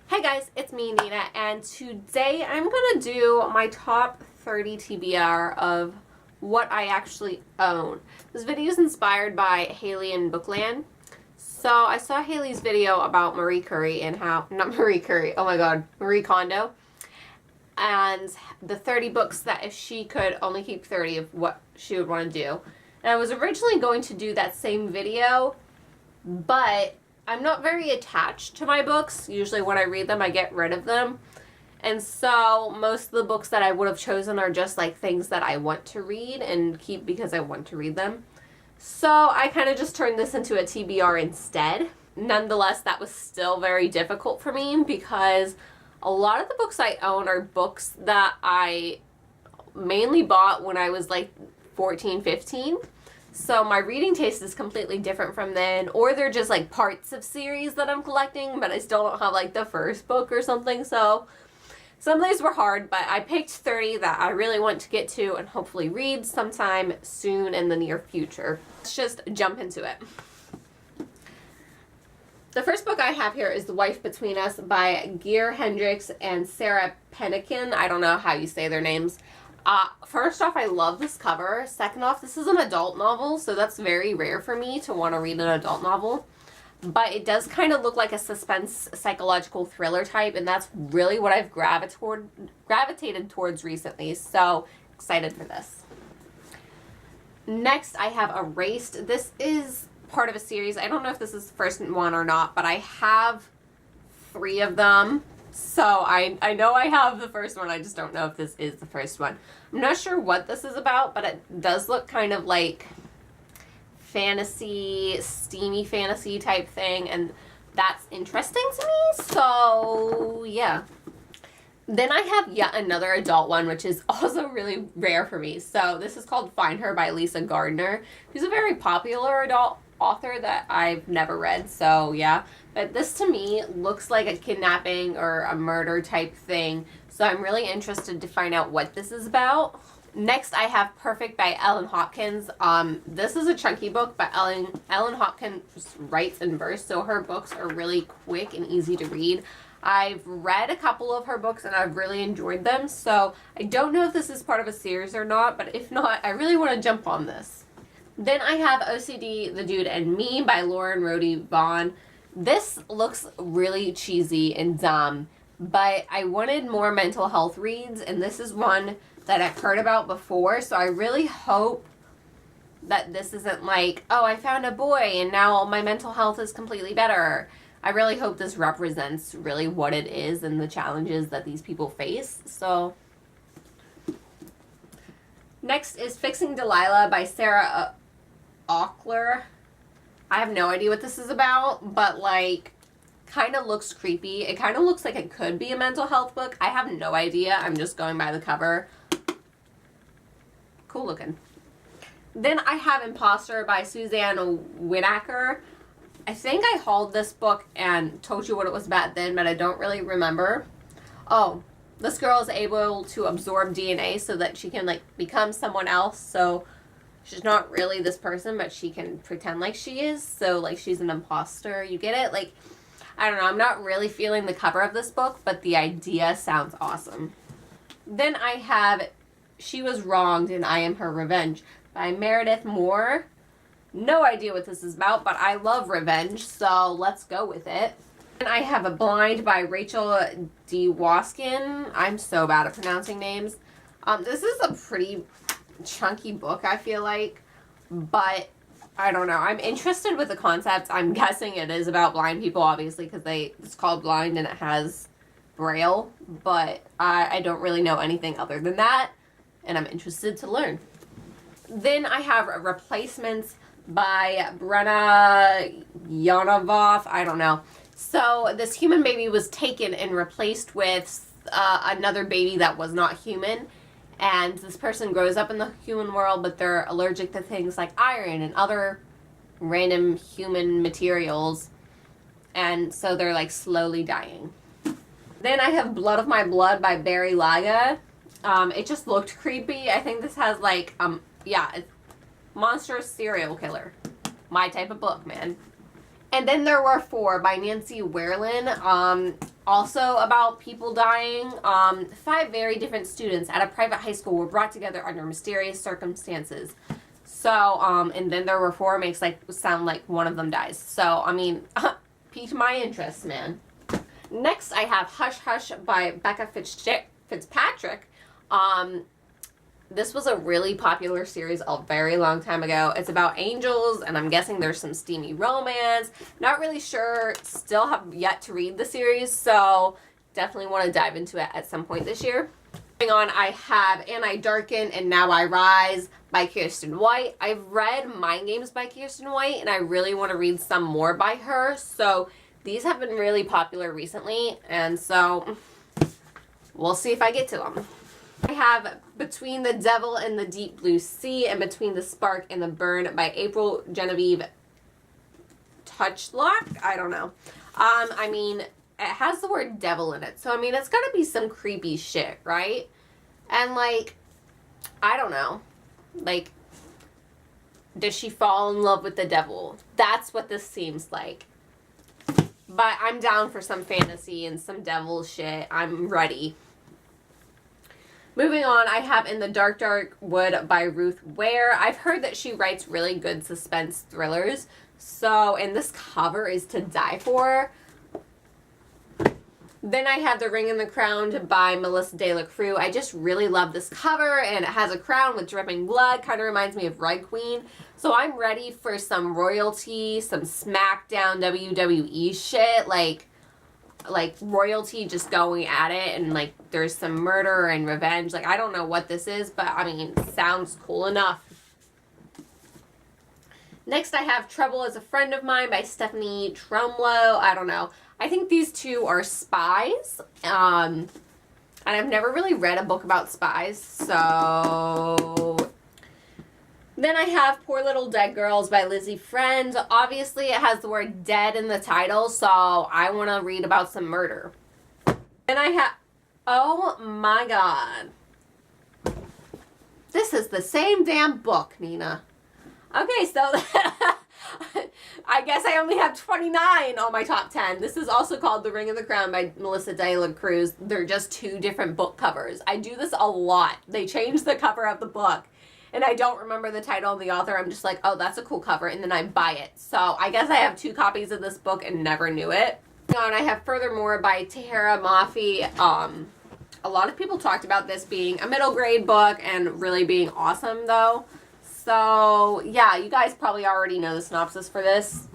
Hey guys, it's me, Nina, and today I'm gonna do my top 30 TBR of what I actually own. This video is inspired by Hailey and Bookland. So I saw Hailey's video about Marie Curie and not Marie Curie, oh my god, Marie Kondo. And the 30 books that if she could only keep 30 of what she would want to do. And I was originally going to do that same video, but I'm not very attached to my books. Usually when I read them, I get rid of them. And so most of the books that I would have chosen are just like things that I want to read and keep because I want to read them. So I kind of just turned this into a TBR instead. Nonetheless, that was still very difficult for me because a lot of the books I own are books that I mainly bought when I was like 14, 15. So my reading taste is completely different from then, or they're just like parts of series that I'm collecting, but I still don't have like the first book or something. So some of these were hard, but I picked 30 that I really want to get to and hopefully read sometime soon in the near future. Let's just jump into it. The first book I have here is The Wife Between Us by Geir Hendricks and Sarah Pennican. I don't know how you say their names. First off, I love this cover. Second off, this is an adult novel, so that's very rare for me to want to read an adult novel. But it does kind of look like a suspense psychological thriller type, and that's really what I've gravitated towards recently, so excited for this. Next, I have Erased. This is part of a series. I don't know if this is the first one or not, but I have 3 of them. So I know I have the first one, I just don't know if this is the first one. I'm not sure what this is about, but it does look kind of like fantasy, steamy fantasy type thing, and that's interesting to me, so yeah. Then I have yet another adult one, which is also really rare for me. So this is called Find Her by Lisa Gardner, who's a very popular adult author that I've never read, so yeah. But this to me looks like a kidnapping or a murder type thing, so I'm really interested to find out what this is about. Next, I have Perfect by Ellen Hawkins. This is a chunky book, but Ellen Hawkins writes in verse, so her books are really quick and easy to read. I've read a couple of her books and I've really enjoyed them, so I don't know if this is part of a series or not, but if not, I really want to jump on this. Then I have OCD, The Dude and Me by Lauren Rhodey Vaughn. This looks really cheesy and dumb, but I wanted more mental health reads, and this is one that I've heard about before, so I really hope that this isn't like, oh, I found a boy and now my mental health is completely better. I really hope this represents really what it is and the challenges that these people face. So next is Fixing Delilah by Sarah Auckler. I have no idea what this is about, but like kind of looks creepy. It kind of looks like it could be a mental health book. I have no idea. I'm just going by the cover. Cool looking. Then I have Imposter by Susannah Whitaker. I think I hauled this book and told you what it was about then, but I don't really remember. Oh, this girl is able to absorb DNA so that she can like become someone else. So she's not really this person, but she can pretend like she is. So like she's an imposter. You get it? Like, I don't know. I'm not really feeling the cover of this book, but the idea sounds awesome. Then I have She Was Wronged and I Am Her Revenge by Meredith Moore. No idea what this is about, but I love revenge, so let's go with it. And I have A Blind by Rachel D. Waskin. I'm so bad at pronouncing names. This is a pretty chunky book, I feel like, but I don't know. I'm interested with the concept. I'm guessing it is about blind people, obviously, because it's called Blind and it has Braille, but I don't really know anything other than that, and I'm interested to learn. Then I have Replacements by Brenna Yanavoff. I don't know. So this human baby was taken and replaced with another baby that was not human. And this person grows up in the human world, but they're allergic to things like iron and other random human materials. And so they're like slowly dying. Then I have Blood of My Blood by Barry Laga. It just looked creepy. I think this has like, it's monstrous serial killer. My type of book, man. And then there were 4 by Nancy Werlin. also about people dying. 5 very different students at a private high school were brought together under mysterious circumstances. So, and then their reform makes sound like one of them dies. So, I mean, piqued my interest, man. Next, I have Hush Hush by Becca Fitzpatrick. This was a really popular series a very long time ago. It's about angels, and I'm guessing there's some steamy romance. Not really sure. Still have yet to read the series, so definitely want to dive into it at some point this year. Moving on, I have And I Darken and Now I Rise by Kirsten White. I've read Mind Games by Kirsten White, and I really want to read some more by her. So these have been really popular recently, and so we'll see if I get to them. I have Between the Devil and the Deep Blue Sea and Between the Spark and the Burn by April Genevieve Touchlock. I don't know. I mean, it has the word devil in it. So, I mean, it's got to be some creepy shit, right? And, like, I don't know. Like, does she fall in love with the devil? That's what this seems like. But I'm down for some fantasy and some devil shit. I'm ready. Moving on, I have In the Dark Dark Wood by Ruth Ware. I've heard that she writes really good suspense thrillers. So, and this cover is to die for. Then I have The Ring and the Crown by Melissa De La Cruz. I just really love this cover, and it has a crown with dripping blood. Kind of reminds me of Red Queen. So I'm ready for some royalty, some SmackDown WWE shit, like royalty just going at it, and like there's some murder and revenge. Like, I don't know what this is, but I mean, sounds cool enough. Next, I have Trouble is a Friend of Mine by Stephanie Trumlow. I don't know. I think these two are spies. And I've never really read a book about spies. So then I have Poor Little Dead Girls by Lizzie Friend. Obviously, it has the word dead in the title, so I want to read about some murder. Then I have, oh my god. This is the same damn book, Nina. Okay, so I guess I only have 29 on my top 10. This is also called The Ring of the Crown by Melissa De La Cruz. They're just 2 different book covers. I do this a lot. They change the cover of the book, and I don't remember the title and the author. I'm just like, oh, that's a cool cover, and then I buy it. So I guess I have 2 copies of this book and never knew it. And I have Furthermore by Tahira Mafi. A lot of people talked about this being a middle grade book and really being awesome, though. So, yeah, you guys probably already know the synopsis for this.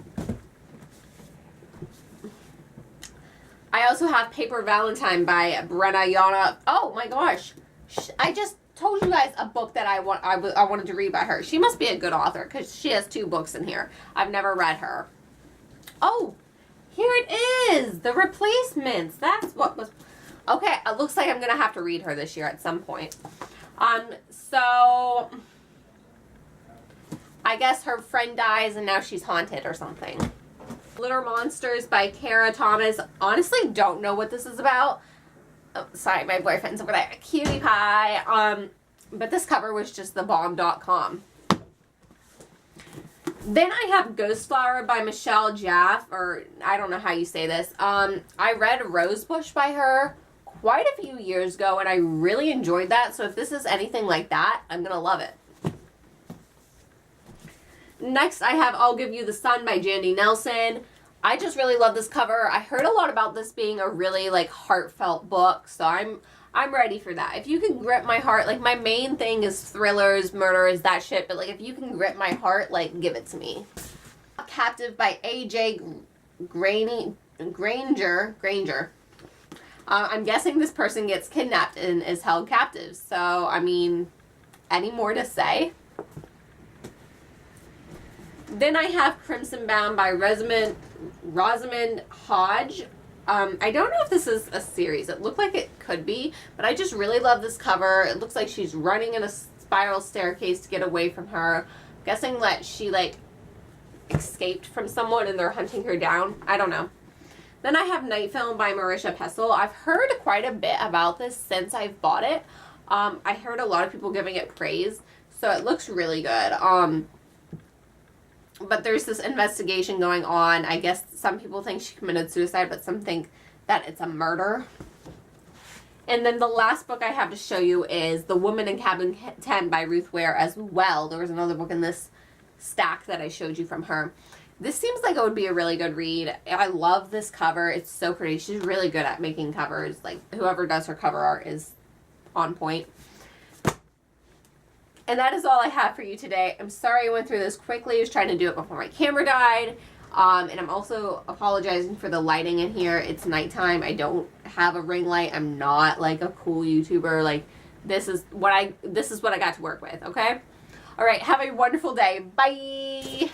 I also have Paper Valentine by Brenna Yana. Oh, my gosh. I just told you guys a book that I wanted to read by her. She must be a good author because she has 2 books in here. I've never read her. Oh, here it is. The Replacements. That's what was... Okay, it looks like I'm going to have to read her this year at some point. So... I guess her friend dies and now she's haunted or something. Litter Monsters by Kara Thomas. Honestly, don't know what this is about. Oh, sorry, my boyfriend's over there. Cutie pie. But this cover was just thebomb.com. Then I have Ghost Flower by Michelle Jaffe, or I don't know how you say this. I read Rosebush by her quite a few years ago, and I really enjoyed that. So if this is anything like that, I'm going to love it. Next, I have I'll Give You the Sun by Jandy Nelson. I just really love this cover. I heard a lot about this being a really, like, heartfelt book, so I'm ready for that. If you can grip my heart, like, my main thing is thrillers, murders, that shit, but, like, if you can grip my heart, like, give it to me. Captive by A.J. Granger. I'm guessing this person gets kidnapped and is held captive, so, I mean, any more to say? Then I have Crimson Bound by Rosamund Hodge. I don't know if this is a series. It looked like it could be, but I just really love this cover. It looks like she's running in a spiral staircase to get away from her. I'm guessing that she, like, escaped from someone and they're hunting her down. I don't know. Then I have Night Film by Marisha Pestle. I've heard quite a bit about this since I've bought it. I heard a lot of people giving it praise, so it looks really good. But there's this investigation going on. I guess some people think she committed suicide, but some think that it's a murder. And then the last book I have to show you is The Woman in Cabin 10 by Ruth Ware as well. There was another book in this stack that I showed you from her. This seems like it would be a really good read. I love this cover. It's so pretty. She's really good at making covers. Like, whoever does her cover art is on point. And that is all I have for you today. I'm sorry I went through this quickly. I was trying to do it before my camera died. And I'm also apologizing for the lighting in here. It's nighttime. I don't have a ring light. I'm not like a cool YouTuber. Like, this is what I got to work with, okay? All right, have a wonderful day. Bye.